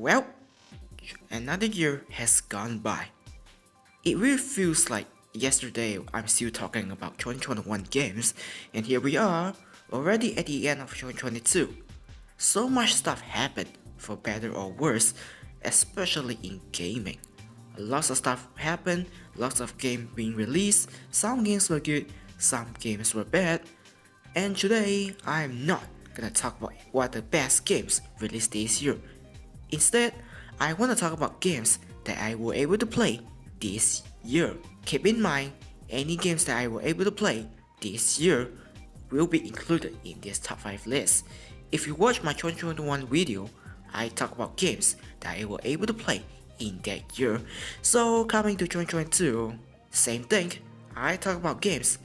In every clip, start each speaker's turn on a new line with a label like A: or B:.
A: Well, another year has gone by. It really feels like yesterday I'm still talking about 2021 games, and here we are, already at the end of 2022. So much stuff happened, for better or worse, especially in gaming. Lots of stuff happened, lots of games being released, some games were good, some games were bad, and today I'm not gonna talk about what the best games released this year. Instead, I want to talk about games that I were able to play this year. Keep in mind, any games that I were able to play this year will be included in this top 5 list. If you watch my 2021 video, I talk about games that I were able to play in that year. So coming to 2022, same thing, I talk about games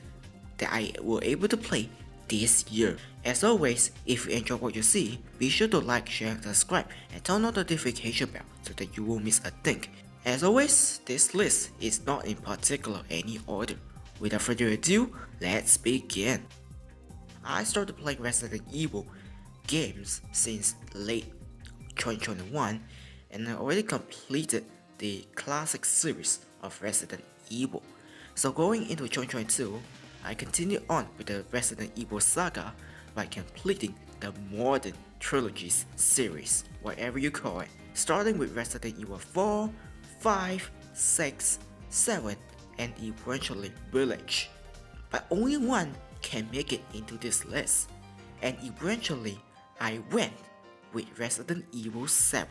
A: that I were able to play this year. As always, if you enjoy what you see, be sure to like, share, and subscribe, and turn on the notification bell so that you won't miss a thing. As always, this list is not in particular any order. Without further ado, let's begin. I started playing Resident Evil games since late 2021, and I already completed the classic series of Resident Evil. So going into 2022, I continue on with the Resident Evil saga by completing the modern trilogies series, whatever you call it, starting with Resident Evil 4, 5, 6, 7, and eventually Village. But only one can make it into this list, and eventually I went with Resident Evil 7.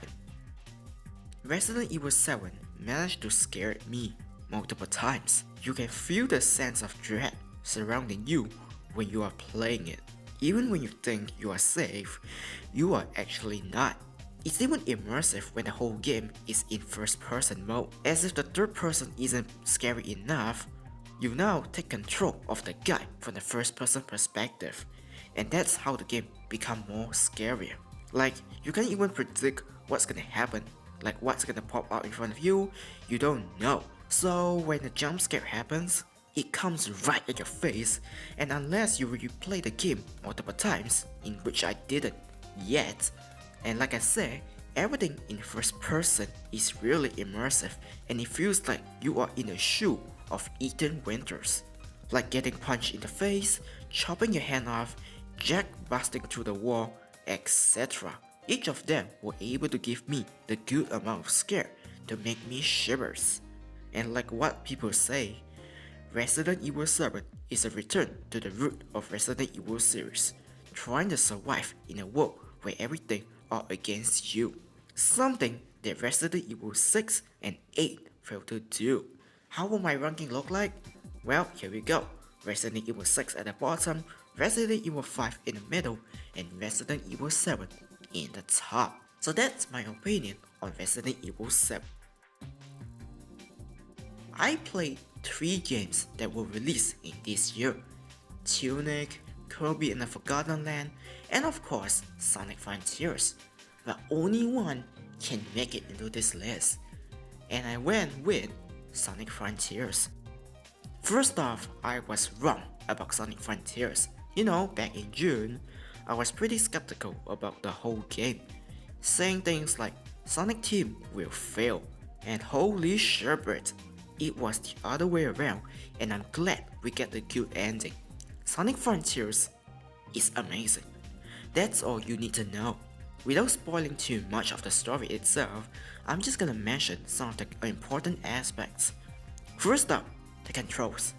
A: Resident Evil 7 managed to scare me multiple times. You can feel the sense of dread surrounding you when you are playing it. Even when you think you are safe, you are actually not. It's even immersive when the whole game is in first person mode. As if the third person isn't scary enough, you now take control of the guy from the first person perspective, and that's how the game becomes more scarier. Like, you can't even predict what's gonna happen, like what's gonna pop out in front of you, you don't know. So when the jump scare happens, it comes right at your face, and unless you replay the game multiple times, in which I didn't yet, and like I said, everything in first person is really immersive, and it feels like you are in the shoe of Ethan Winters, like getting punched in the face, chopping your hand off, Jack busting through the wall, etc. Each of them were able to give me the good amount of scare to make me shivers. And like what people say, Resident Evil 7 is a return to the root of Resident Evil series, trying to survive in a world where everything are against you. Something that Resident Evil 6 and 8 failed to do. How will my ranking look like? Well, here we go. Resident Evil 6 at the bottom, Resident Evil 5 in the middle, and Resident Evil 7 in the top. So that's my opinion on Resident Evil 7. I played 3 games that were released in this year: Tunic, Kirby and the Forgotten Land, and of course Sonic Frontiers. But only one can make it into this list, and I went with Sonic Frontiers. First off, I was wrong about Sonic Frontiers. You know, back in June, I was pretty skeptical about the whole game, saying things like Sonic Team will fail, and holy sherbet, it was the other way around, and I'm glad we get the good ending. Sonic Frontiers is amazing. That's all you need to know. Without spoiling too much of the story itself, I'm just gonna mention some of the important aspects. First up, the controls.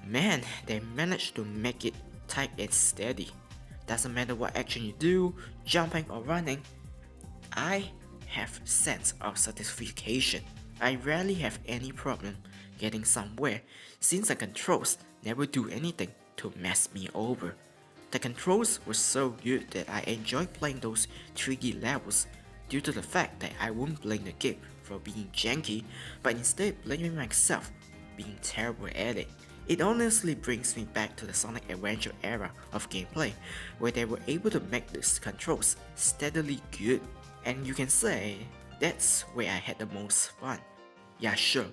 A: Man, they managed to make it tight and steady. Doesn't matter what action you do, jumping or running, I have sense of satisfaction. I rarely have any problem getting somewhere since the controls never do anything to mess me over. The controls were so good that I enjoy playing those 3D levels due to the fact that I won't blame the game for being janky, but instead blaming myself being terrible at it. It honestly brings me back to the Sonic Adventure era of gameplay, where they were able to make these controls steadily good. And you can say, that's where I had the most fun. Yeah, sure,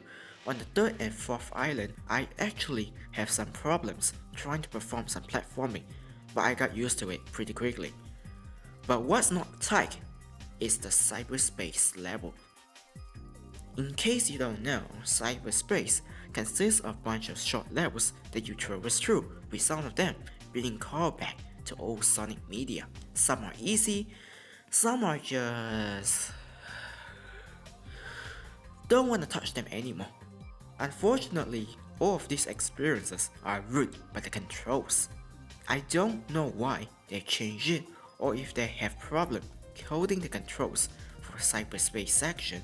A: on the third and fourth island, I actually have some problems trying to perform some platforming, but I got used to it pretty quickly. But what's not tight is the cyberspace level. In case you don't know, cyberspace consists of a bunch of short levels that you traverse through, with some of them being called back to old Sonic media. Some are easy, some are just... don't want to touch them anymore. Unfortunately, all of these experiences are ruined by the controls. I don't know why they changed it or if they have problem coding the controls for cyberspace section,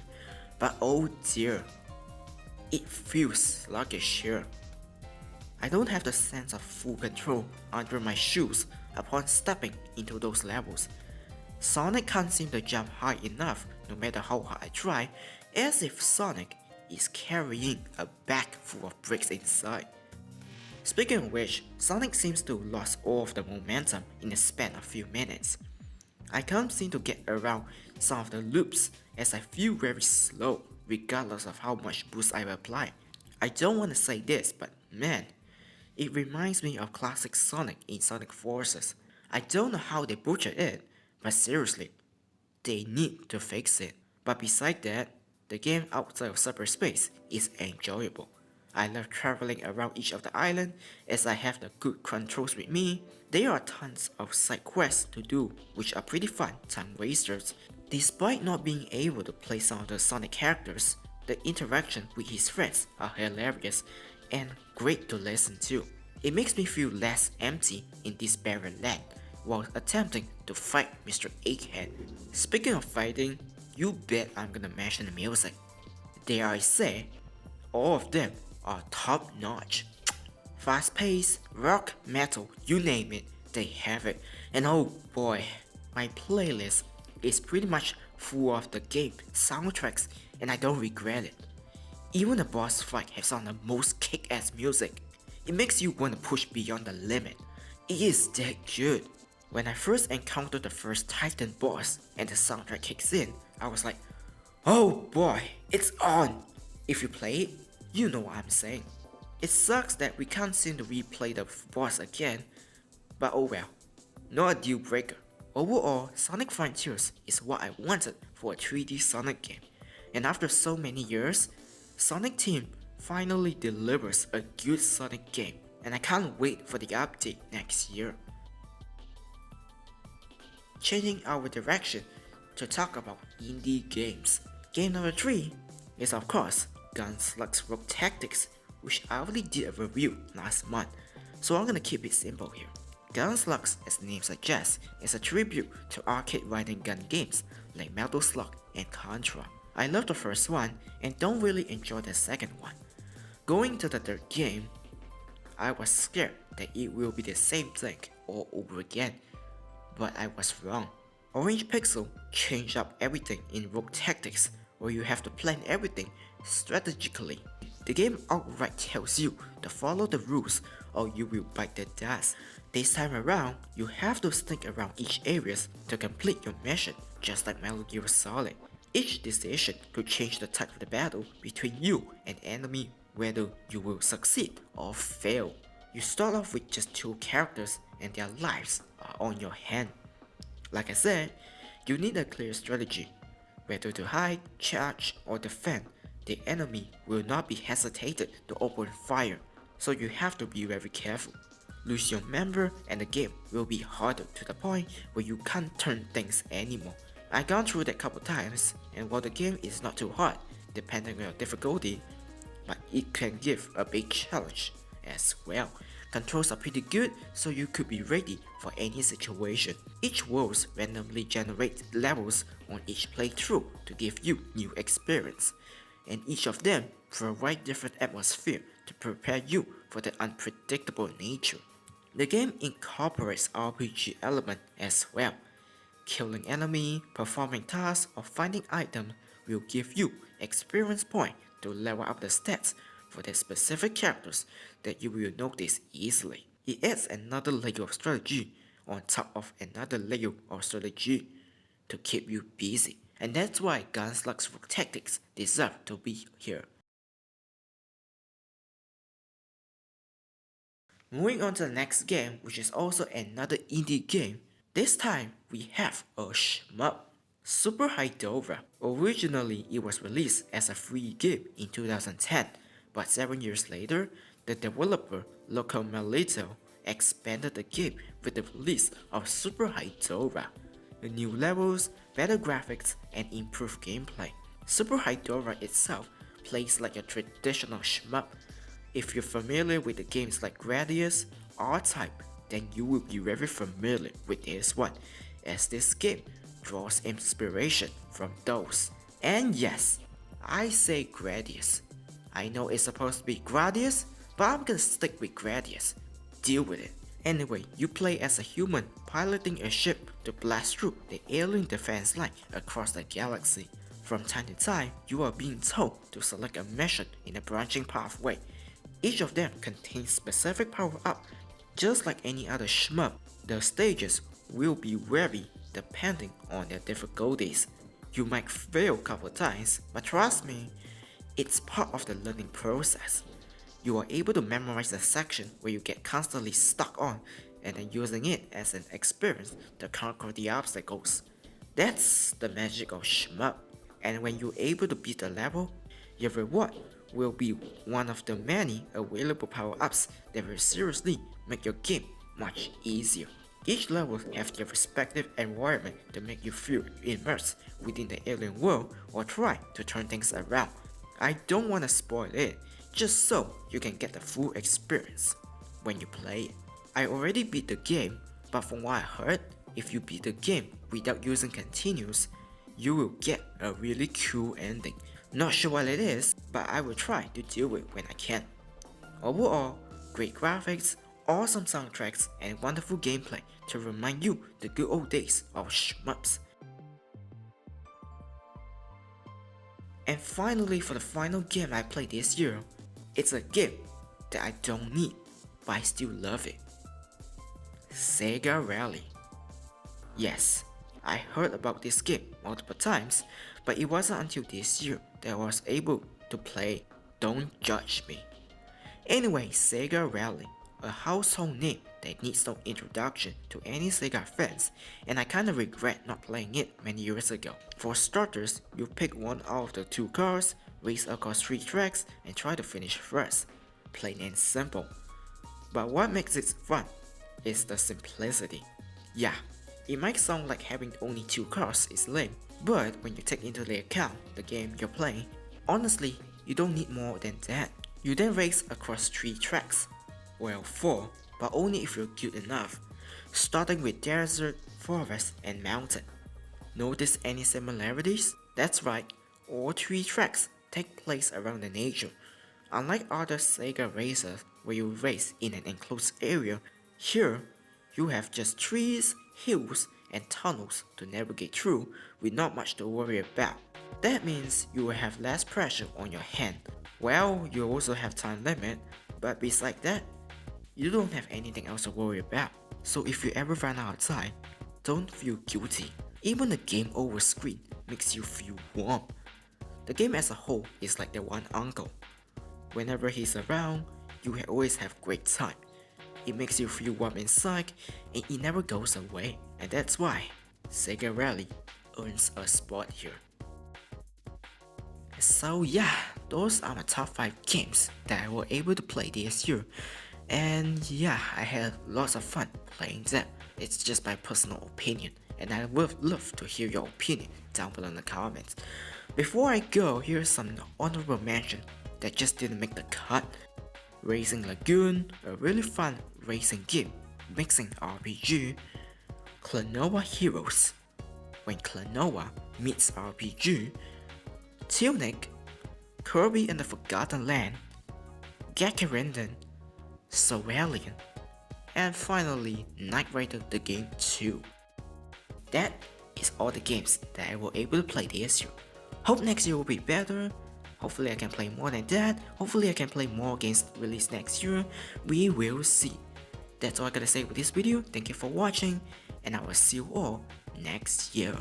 A: but oh dear, it feels sluggish here. I don't have the sense of full control under my shoes upon stepping into those levels. Sonic can't seem to jump high enough no matter how hard I try, as if Sonic is carrying a bag full of bricks inside. Speaking of which, Sonic seems to lose all of the momentum in the span of a few minutes. I can't seem to get around some of the loops as I feel very slow regardless of how much boost I apply. I don't want to say this, but man, it reminds me of classic Sonic in Sonic Forces. I don't know how they butchered it, but seriously, they need to fix it. But beside that, the game outside of cyberspace is enjoyable. I love traveling around each of the island as I have the good controls with me. There are tons of side quests to do which are pretty fun time wasters. Despite not being able to play some of the Sonic characters, the interaction with his friends are hilarious and great to listen to. It makes me feel less empty in this barren land while attempting to fight Mr. Egghead. Speaking of fighting, you bet I'm gonna mention the music. Dare I say, all of them are top notch. Fast paced, rock, metal, you name it, they have it. And oh boy, my playlist is pretty much full of the game soundtracks and I don't regret it. Even the boss fight has some of the most kick-ass music. It makes you want to push beyond the limit. It is that good. When I first encountered the first Titan boss and the soundtrack kicks in, I was like, oh boy, it's on! If you play it, you know what I'm saying. It sucks that we can't seem to replay the boss again, but oh well, not a deal breaker. Overall, Sonic Frontiers is what I wanted for a 3D Sonic game, and after so many years, Sonic Team finally delivers a good Sonic game, and I can't wait for the update next year. Changing our direction to talk about indie games. Game number 3 is of course Gunslug's Rogue Tactics, which I already did a review last month, so I'm gonna keep it simple here. Gunslug, as the name suggests, is a tribute to arcade ride and gun games like Metal Slug and Contra. I love the first one and don't really enjoy the second one. Going to the third game, I was scared that it will be the same thing all over again, but I was wrong. Orange Pixel changed up everything in Rogue Tactics, where you have to plan everything strategically. The game outright tells you to follow the rules or you will bite the dust. This time around, you have to sneak around each area to complete your mission, just like Metal Gear Solid. Each decision could change the type of the battle between you and enemy, whether you will succeed or fail. You start off with just 2 characters and their lives are on your hand. Like I said, you need a clear strategy. Whether to hide, charge, or defend, the enemy will not be hesitated to open fire, so you have to be very careful. Lose your member and the game will be harder to the point where you can't turn things anymore. I gone through that couple times, and while the game is not too hard, depending on your difficulty, but it can give a big challenge as well. Controls are pretty good, so you could be ready for any situation. Each world randomly generates levels on each playthrough to give you new experience, and each of them provide different atmosphere to prepare you for the unpredictable nature. The game incorporates RPG element as well. Killing enemy, performing tasks, or finding items will give you experience point to level up the stats for the specific characters that you will notice easily. It adds another layer of strategy on top of another layer of strategy to keep you busy, and that's why Gunslug's Rogue Tactics deserve to be here. Moving on to the next game, which is also another indie game. This time we have a shmup. Super Hydora. Originally, it was released as a free game in 2010, but 7 years later, the developer Loco Malito expanded the game with the release of Super Hydora. The new levels, better graphics, and improved gameplay. Super Hydora itself plays like a traditional shmup. If you're familiar with the games like Gradius, R-Type, then you will be very familiar with this one, as this game draws inspiration from those. And yes, I say Gradius. I know it's supposed to be Gradius, but I'm gonna stick with Gradius. Deal with it. Anyway, you play as a human piloting a ship to blast through the alien defense line across the galaxy. From time to time, you are being told to select a mission in a branching pathway. Each of them contains specific power-up. Just like any other shmup, the stages will be vary depending on their difficulties. You might fail a couple times, but trust me, it's part of the learning process. You are able to memorize the section where you get constantly stuck on and then using it as an experience to conquer the obstacles. That's the magic of shmup, and when you're able to beat the level, your reward will be one of the many available power-ups that will seriously make your game much easier. Each level has their respective environment to make you feel immersed within the alien world or try to turn things around. I don't want to spoil it, just so you can get the full experience when you play it. I already beat the game, but from what I heard, if you beat the game without using continues, you will get a really cool ending. Not sure what it is, but I will try to deal with it when I can. Overall, great graphics, awesome soundtracks, and wonderful gameplay to remind you the good old days of shmups. And finally, for the final game I played this year, it's a game that I don't need, but I still love it. Sega Rally. Yes, I heard about this game multiple times, but it wasn't until this year that I was able to play. Don't judge me. Anyway, Sega Rally, a household name that needs no introduction to any Sega fans, and I kinda regret not playing it many years ago. For starters, you pick one out of the two cars, race across 3 tracks, and try to finish first. Plain and simple. But what makes it fun is the simplicity. Yeah, it might sound like having only 2 cars is lame, but when you take into the account the game you're playing, honestly, you don't need more than that. You then race across 3 tracks. Well, 4, but only if you're good enough, starting with desert, forest, and mountain. Notice any similarities? That's right, all 3 tracks take place around the nature. Unlike other Sega races where you race in an enclosed area, here you have just trees, hills, and tunnels to navigate through with not much to worry about. That means you will have less pressure on your hand. Well, you also have time limit, but besides that, you don't have anything else to worry about. So if you ever run out of time, don't feel guilty. Even the game over screen makes you feel warm. The game as a whole is like the one uncle. Whenever he's around, you always have great time. It makes you feel warm inside, and it never goes away. And that's why Sega Rally earns a spot here. So yeah, those are my top 5 games that I was able to play this year. And yeah, I had lots of fun playing them. It's just my personal opinion, and I would love to hear your opinion down below in the comments. Before I go, here's some honorable mention that just didn't make the cut. Racing Lagoon, a really fun racing game mixing RPG. Klonoa Heroes, when Klonoa meets RPG. Tunic, Kirby and the Forgotten Land. Gakirenden, Sorelian, and finally Knight Rider the Game 2. That is all the games that I was able to play this year. Hope next year will be better. Hopefully I can play more than that. Hopefully I can play more games released next year. We will see. That's all I gotta say with this video. Thank you for watching, and I will see you all next year.